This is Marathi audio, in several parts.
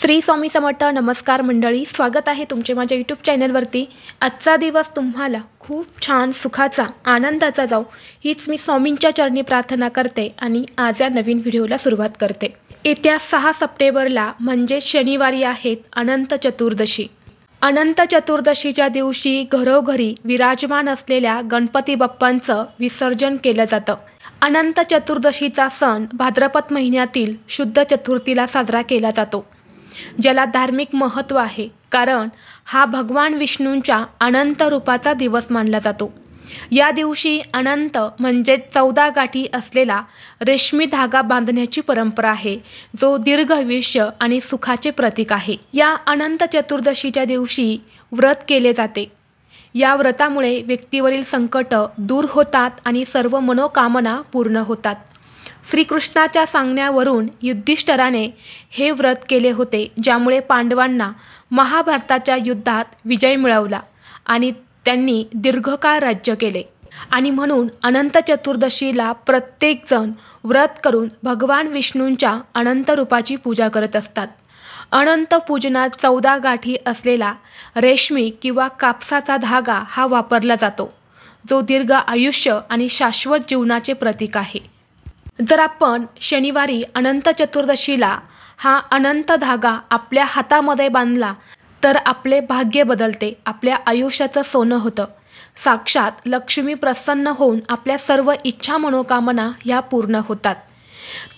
श्री स्वामी समर्थ. नमस्कार मंडळी, स्वागत आहे तुमचे माझ्या यूट्यूब चॅनलवरती. आजचा दिवस तुम्हाला खूप छान सुखाचा आनंदाचा जाऊ हीच मी स्वामींच्या चरणी प्रार्थना करते आणि आज या नवीन व्हिडिओला सुरुवात करते. येत्या 6 सप्टेंबरला म्हणजे शनिवारी आहेत अनंत चतुर्दशी. अनंत चतुर्दशीच्या दिवशी घरोघरी विराजमान असलेल्या गणपती बाप्पांचं विसर्जन केलं जातं. अनंत चतुर्दशीचा सण भाद्रपद महिन्यातील शुद्ध चतुर्थीला साजरा केला जातो, ज्याला धार्मिक महत्त्व आहे कारण हा भगवान विष्णूंच्या अनंत रूपाचा दिवस मानला जातो. या दिवशी अनंत म्हणजे 14 गाठी असलेला रेशमी धागा बांधण्याची परंपरा आहे, जो दीर्घ आयुष्य आणि सुखाचे प्रतीक आहे. या अनंत चतुर्दशीच्या दिवशी व्रत केले जाते. या व्रतामुळे व्यक्तीवरील संकट दूर होतात आणि सर्व मनोकामना पूर्ण होतात. श्रीकृष्णाच्या सांगण्यावरून युधिष्ठिराने हे व्रत केले होते, ज्यामुळे पांडवांना महाभारताच्या युद्धात विजय मिळवला आणि त्यांनी दीर्घकाळ राज्य केले. आणि म्हणून अनंत चतुर्दशीला प्रत्येकजण व्रत करून भगवान विष्णूंच्या अनंत रूपाची पूजा करत असतात. अनंत पूजनात 14 गाठी असलेला रेशमी किंवा कापसाचा धागा हा वापरला जातो, जो दीर्घ आयुष्य आणि शाश्वत जीवनाचे प्रतीक आहे. जर आपण शनिवारी अनंत चतुर्दशीला हा अनंत धागा आपल्या हातामध्ये बांधला तर आपले भाग्य बदलते, आपल्या आयुष्याचं सोनं होतं. साक्षात लक्ष्मी प्रसन्न होऊन आपल्या सर्व इच्छा मनोकामना ह्या पूर्ण होतात.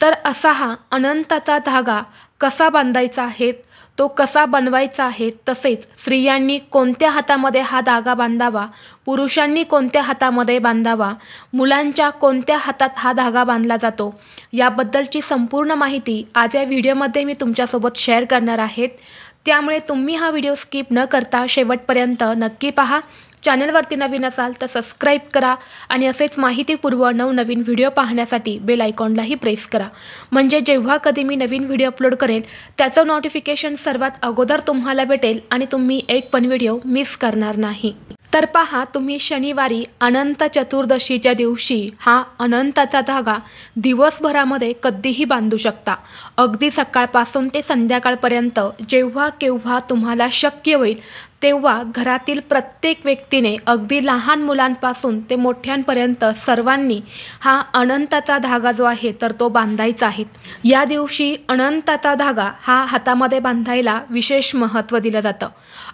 तर असा हा अनंताचा धागा कसा बांधायचा आहे, तो कसा बनवायचा आहे, तसेच स्त्रियांनी कोणत्या हातामध्ये हा धागा बांधावा, पुरुषांनी कोणत्या हातामध्ये बांधावा, मुलांच्या कोणत्या हातात हा धागा बांधला जातो, याबद्दलची संपूर्ण माहिती आज या व्हिडिओमध्ये मी तुमच्यासोबत शेअर करणार आहे. त्यामुळे तुम्ही हा व्हिडिओ स्किप न करता शेवटपर्यंत नक्की पहा. चॅनलवरती नवीन असाल तर सबस्क्राईब करा आणि असेच माहितीपूर्व नवनवीन व्हिडिओ पाहण्यासाठी बेल आयकॉनलाही प्रेस करा, म्हणजे जेव्हा कधी मी नवीन व्हिडिओ अपलोड करेल त्याचं नोटिफिकेशन सर्वात अगोदर तुम्हाला भेटेल आणि तुम्ही एक पण व्हिडिओ मिस करणार नाही. तर पहा, तुम्ही शनिवारी अनंत चतुर्दशीच्या दिवशी हा अनंताचा धागा दिवसभरामध्ये कधीही बांधू शकता. अगदी सकाळपासून ते संध्याकाळपर्यंत जेव्हा केव्हा तुम्हाला शक्य होईल तेव्हा घरातील प्रत्येक व्यक्तीने, अगदी लहान मुलांपासून ते मोठ्यांपर्यंत सर्वांनी हा अनंताचा धागा जो आहे तर तो बांधायचा आहे. या दिवशी अनंताचा धागा हा हातामध्ये बांधायला विशेष महत्त्व दिलं जातं.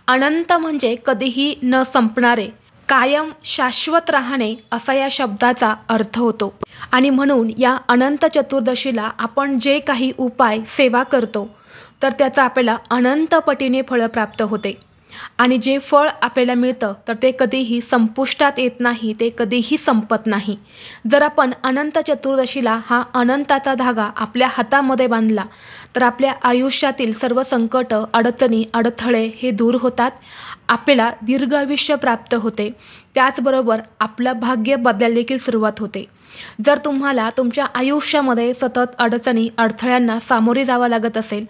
अनंत म्हणजे कधीही न संपणारे, कायम शाश्वत राहणे असा या शब्दाचा अर्थ होतो. आणि म्हणून या अनंत चतुर्दशीला आपण जे काही उपाय सेवा करतो तर त्याचा आपल्याला अनंत पटीने फळ प्राप्त होते. आणि जे फळ आपल्याला मिळतं तर ते कधीही संपुष्टात येत नाही, ते कधीही संपत नाही. जर आपण अनंत चतुर्दशीला हा अनंताचा धागा आपल्या हातामध्ये बांधला तर आपल्या आयुष्यातील सर्व संकट, अडचणी, अडथळे हे दूर होतात. आपल्याला दीर्घ आयुष्य प्राप्त होते. त्याचबरोबर आपलं भाग्य बदलायला देखील सुरुवात होते. जर तुम्हाला तुमच्या आयुष्यामध्ये सतत अडचणी, अडथळ्यांना सामोरे जावं लागत असेल,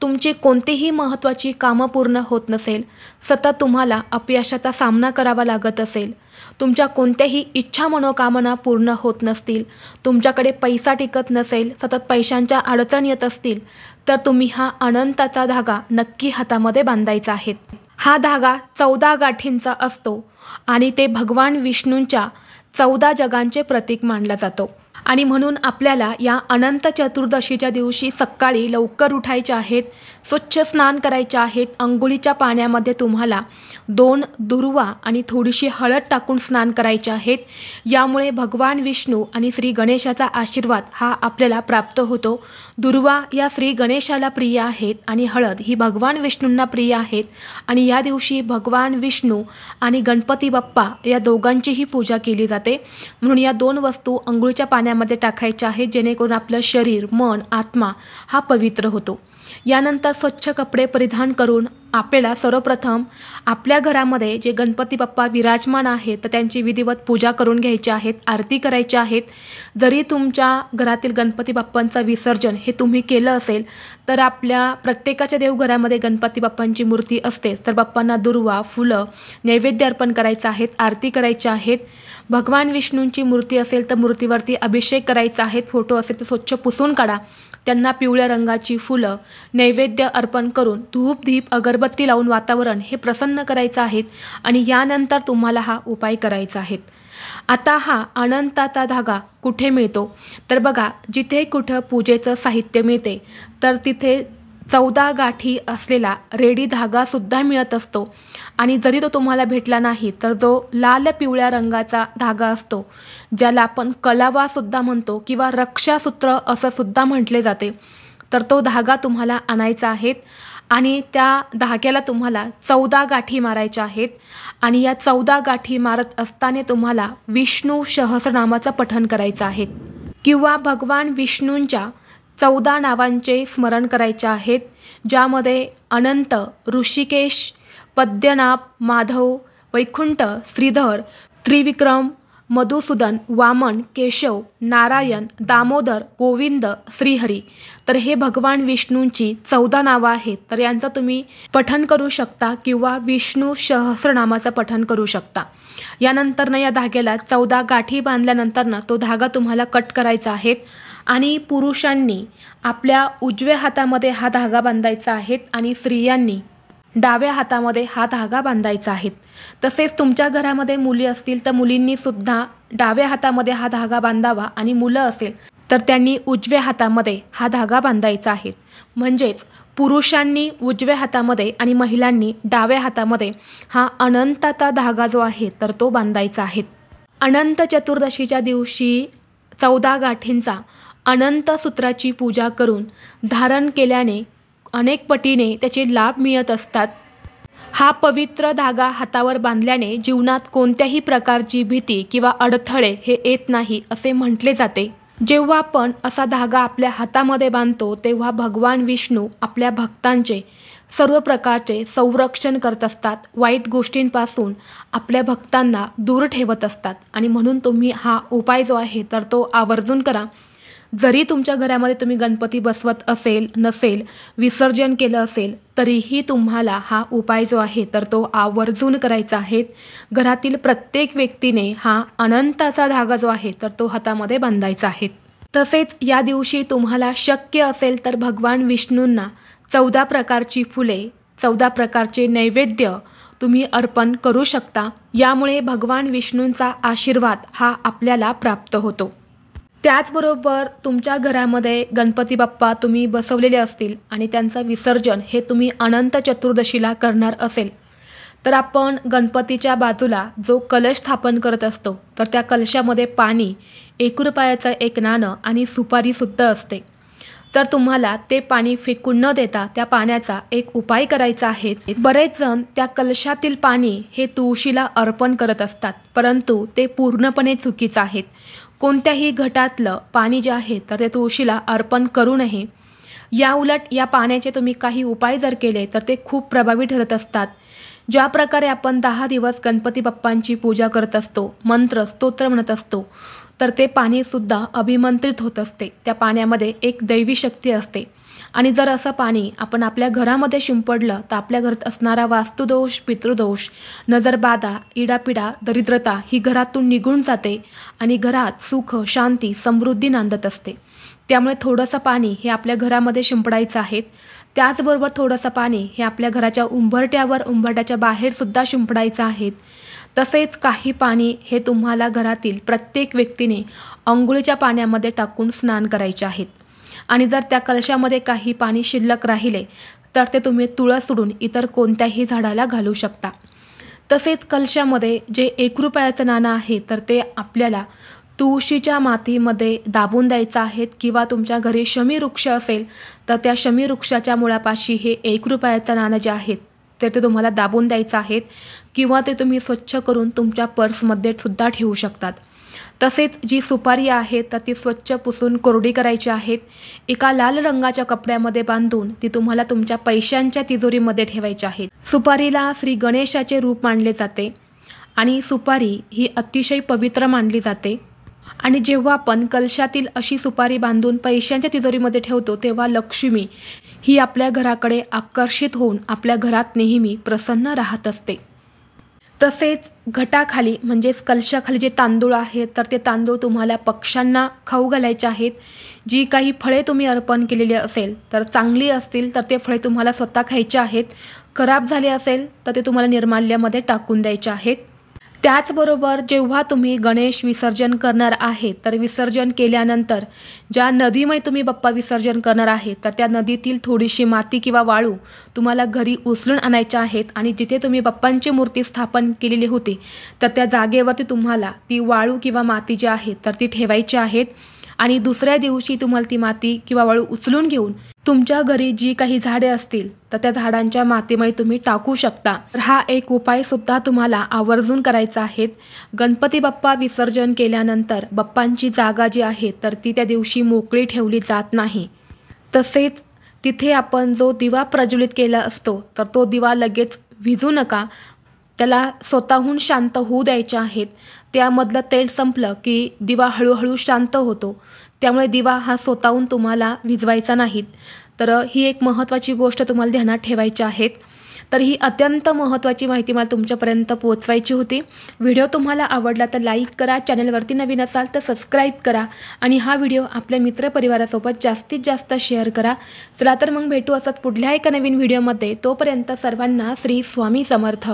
तुमची कोणतीही महत्त्वाची कामं पूर्ण होत नसेल, सतत तुम्हाला अपयशाचा सामना करावा लागत असेल, तुमच्या कोणत्याही इच्छा मनोकामना पूर्ण होत नसतील, तुमच्याकडे पैसा टिकत नसेल, सतत पैशांच्या अडचणी येत असतील, तर तुम्ही हा अनंताचा धागा नक्की हातामध्ये बांधायचा आहे. हा धागा 14 गाठींचा असतो आणि ते भगवान विष्णूंच्या 14 जगांचे प्रतीक मानला जातो. आणि म्हणून आपल्याला या अनंत चतुर्दशीच्या दिवशी सकाळी लवकर उठायचे आहेत, स्वच्छ स्नान करायचे आहेत. अंघोळीच्या पाण्यामध्ये तुम्हाला 2 दुर्वा आणि थोडीशी हळद टाकून स्नान करायचे आहेत. यामुळे भगवान विष्णू आणि श्री गणेशाचा आशीर्वाद हा आपल्याला प्राप्त होतो. दुर्वा या श्री गणेशाला प्रिय आहेत आणि हळद ही भगवान विष्णूंना प्रिय आहेत. आणि या दिवशी भगवान विष्णू आणि गणपती बाप्पा या दोघांचीही पूजा केली जाते. म्हणून या 2 वस्तू अंघोळीच्या पाण्यामध्ये टाकायच्या आहेत, जेणेकरून आपलं शरीर, मन, आत्मा हा पवित्र होतो. यानंतर स्वच्छ कपडे परिधान करून आपल्याला सर्वप्रथम आपल्या घरामध्ये जे गणपती बाप्पा विराजमान आहेत तर त्यांची विधिवत पूजा करून घ्यायची आहेत, आरती करायची आहेत. जरी तुमच्या घरातील गणपती बाप्पांचं विसर्जन हे तुम्ही केलं असेल तर आपल्या प्रत्येकाच्या देवघरामध्ये गणपती बाप्पांची मूर्ती असते, तर बाप्पांना दुर्वा, फुलं, नैवेद्य अर्पण करायचं आहेत, आरती करायची आहेत. भगवान विष्णूंची मूर्ती असेल तर मूर्तीवरती अभिषेक करायचा आहे, फोटो असेल तर स्वच्छ पुसून काढा, त्यांना पिवळ्या रंगाची फुलं नैवेद्य अर्पण करून धूप दीप अगरबत्ती लावून वातावरण हे प्रसन्न करायचं आहे आणि यानंतर तुम्हाला हा उपाय करायचा आहे। आता हा अनंताचा धागा कुठे मिळतो तर बघा, जिथे कुठं पूजेचं साहित्य मिळते तर तिथे 14 गाठी असलेला रेडी धागासुद्धा मिळत असतो आणि जरी तो तुम्हाला भेटला नाही तर जो लाल पिवळ्या रंगाचा धागा असतो, ज्याला आपण कलावासुद्धा म्हणतो किंवा रक्षासूत्र असं सुद्धा म्हटले जाते, तर तो धागा तुम्हाला आणायचा आहे आणि त्या धाग्याला तुम्हाला 14 गाठी मारायच्या आहेत आणि या 14 गाठी मारत असताना तुम्हाला विष्णू सहस्रनामाचं पठण करायचं आहे किंवा भगवान विष्णूंच्या 14 नावांचे स्मरण करायचे आहेत, ज्यामध्ये अनंत, ऋषिकेश, पद्मनाभ, माधव, वैकुंठ, श्रीधर, त्रिविक्रम, मधुसूदन, वामन, केशव, नारायण, दामोदर, गोविंद, श्रीहरी, तर हे भगवान विष्णूंची 14 नावं आहेत। तर यांचं तुम्ही पठण करू शकता किंवा विष्णू सहस्रनामाचं पठण करू शकता। यानंतरनं या धाग्याला 14 गाठी बांधल्यानंतरनं तो धागा तुम्हाला कट करायचा आहे आणि पुरुषांनी आपल्या उजव्या हातामध्ये हा धागा बांधायचा आहे आणि स्त्रियांनी डाव्या हातामध्ये हा धागा बांधायचा आहे। तसेच तुमच्या घरामध्ये मुली असतील तर मुलींनी सुद्धा डाव्या हातामध्ये हा धागा बांधावा आणि मुलं असेल तर त्यांनी उजव्या हातामध्ये हा धागा बांधायचा आहे। म्हणजेच पुरुषांनी उजव्या हातामध्ये आणि महिलांनी डाव्या हातामध्ये हा अनंताचा धागा जो आहे तर तो बांधायचा आहे। अनंत चतुर्दशीच्या दिवशी 14 गाठींचा अनंत सूत्राची पूजा करून धारण केल्याने अनेक पटीने त्याचे लाभ मिळत असतात। हा पवित्र धागा हातावर बांधल्याने जीवनात कोणत्याही प्रकारची भीती किंवा अडथळे हे येत नाही असे म्हटले जाते। जेव्हा आपण असा धागा आपल्या हातामध्ये बांधतो तेव्हा भगवान विष्णू आपल्या भक्तांचे सर्व प्रकारचे संरक्षण करत असतात, वाईट गोष्टींपासून आपल्या भक्तांना दूर ठेवत असतात आणि म्हणून तुम्ही हा उपाय जो आहे तर तो आवर्जून करा। जरी तुमच्या घरामध्ये तुम्ही गणपती बसवत असेल नसेल, विसर्जन केलं असेल, तरीही तुम्हाला हा उपाय जो आहे तर तो आवर्जून करायचा आहे। घरातील प्रत्येक व्यक्तीने हा अनंताचा धागा जो आहे तर तो हातामध्ये बांधायचा आहे। तसेच या दिवशी तुम्हाला शक्य असेल तर भगवान विष्णूंना 14 प्रकारची फुले, 14 प्रकारचे नैवेद्य तुम्ही अर्पण करू शकता। यामुळे भगवान विष्णूंचा आशीर्वाद हा आपल्याला प्राप्त होतो। त्याचबरोबर तुमच्या घरामध्ये गणपती बाप्पा तुम्ही बसवलेले असतील आणि त्यांचं विसर्जन हे तुम्ही अनंत चतुर्दशीला करणार असेल तर आपण गणपतीच्या बाजूला जो कलश स्थापन करत असतो तर त्या कलशामध्ये पाणी, 1 रुपयाचं एक नाणं आणि सुपारीसुद्धा असते। तर तुम्हाला ते पाणी फेकून न देता त्या पाण्याचा एक उपाय करायचा आहे। बरेच जण त्या कलशातील पाणी हे तुळशीला अर्पण करत असतात, परंतु ते पूर्णपणे चुकीचं आहे। कोणत्याही घटातलं पाणी जे आहे तर ते तुळशीला अर्पण करू नये। या उलट या पाण्याचे तुम्ही काही उपाय जर केले तर ते खूप प्रभावी ठरत असतात। ज्या प्रकारे आपण 10 दिवस गणपती बाप्पांची पूजा करत असतो, मंत्र स्तोत्र म्हणत असतो, तर ते पाणीसुद्धा अभिमंत्रित होत असते। त्या पाण्यामध्ये एक दैवी शक्ती असते आणि जर असं पाणी आपण आपल्या घरामध्ये शिंपडलं तर आपल्या घरात असणारा वास्तुदोष, पितृदोष, नजरबाधा, इडापिडा, दरिद्रता ही घरातून निघून जाते आणि घरात सुख, शांती, समृद्धी नांदत असते। त्यामुळे थोडंसं पाणी हे आपल्या घरामध्ये शिंपडायचं आहे। त्याचबरोबर थोडंसं पाणी हे आपल्या घराच्या उंबरट्यावर, उंबरट्याच्या बाहेरसुद्धा शिंपडायचं आहे। तसेच काही पाणी हे तुम्हाला घरातील प्रत्येक व्यक्तीने अंघोळीच्या पाण्यामध्ये टाकून स्नान करायचे आहेत आणि जर त्या कलशामध्ये काही पाणी शिल्लक राहिले तर ते तुम्ही तुळस सोडून इतर कोणत्याही झाडाला घालू शकता। तसेच कलशामध्ये जे 1 रुपयाचं नाणं आहे तर ते आपल्याला तुळशीच्या मातीमध्ये दाबून द्यायचं आहे किंवा तुमच्या घरी शमी वृक्ष असेल तर त्या शमी वृक्षाच्या मुळापाशी हे 1 रुपयाचं नाणं जे आहे तर ते तुम्हाला दाबून द्यायचं आहे किंवा ते तुम्ही स्वच्छ करून तुमच्या पर्समध्ये सुद्धा ठेवू शकतात। तसेच जी सुपारी आहे तर ती स्वच्छ पुसून कोरडी करायची आहे। एका लाल रंगाच्या कपड्यामध्ये बांधून ती तुम्हाला तुमच्या पैशांच्या तिजोरीमध्ये ठेवायची आहे। सुपारीला श्री गणेशाचे रूप मानले जाते आणि सुपारी ही अतिशय पवित्र मानली जाते आणि जेव्हा आपण कलशातील अशी सुपारी बांधून पैशांच्या तिजोरीमध्ये ठेवतो तेव्हा लक्ष्मी ही आपल्या घराकडे आकर्षित होऊन आपल्या घरात नेहमी प्रसन्न राहत असते। तसेच घटाखाली म्हणजेच कलशाखाली जे तांदूळ आहेत तर ते तांदूळ तुम्हाला पक्ष्यांना खाऊ घालायचे आहेत. जी काही फळे तुम्ही अर्पण केलेली असेल तर चांगली असतील तर ते फळे तुम्हाला स्वतः खायचे आहेत. खराब झाले असेल तर ते तुम्हाला निर्माल्यामध्ये टाकून द्यायचे आहेत. त्याचबरोबर जेव्हा तुम्ही गणेश विसर्जन करणार आहे तर विसर्जन केल्यानंतर ज्या नदीमध्ये तुम्ही बाप्पा विसर्जन करणार आहे तर त्या नदीतील थोडीशी माती किंवा वाळू तुम्हाला घरी उचलून आणायच्या आहेत आणि जिथे तुम्ही बाप्पांची मूर्ती स्थापन केलेली होती तर त्या जागेवरती तुम्हाला ती वाळू किंवा माती जी आहे तर ती ठेवायची आहेत. आणि दुसऱ्या दिवशी तुम्हाला ती माती किंवा वाळू उचलून घेऊन तुमच्या घरी जी काही झाडे असतील तर त्या झाडांच्या मातीमध्ये तुम्ही टाकू शकता. तर हा एक उपाय सुद्धा तुम्हाला आवर्जून करायचा आहे. गणपती बाप्पा विसर्जन केल्यानंतर बाप्पांची जागा जी आहे तर ती त्या दिवशी मोकळी ठेवली जात नाही. तसेच तिथे आपण जो दिवा प्रज्वलित केला असतो तर तो दिवा लगेच विझू नका. त्याला स्वतःहून शांत होऊ द्यायचे आहेत. त्यामधलं तेल संपलं की दिवा हळूहळू शांत होतो. त्यामुळे दिवा हा स्वतःहून तुम्हाला विझवायचा नाहीत. तर ही एक महत्त्वाची गोष्ट तुम्हाला ध्यानात ठेवायची आहे. तर ही अत्यंत महत्त्वाची माहिती मला तुमच्यापर्यंत पोहोचवायची होती. व्हिडिओ तुम्हाला आवडला तर लाईक करा, चॅनलवरती नवीन असाल तर सबस्क्राईब करा आणि हा व्हिडिओ आपल्या मित्रपरिवारासोबत जास्तीत जास्त शेअर करा. चला तर मग भेटू असंच पुढल्या एका नवीन व्हिडिओमध्ये. तोपर्यंत सर्वांना श्री स्वामी समर्थ.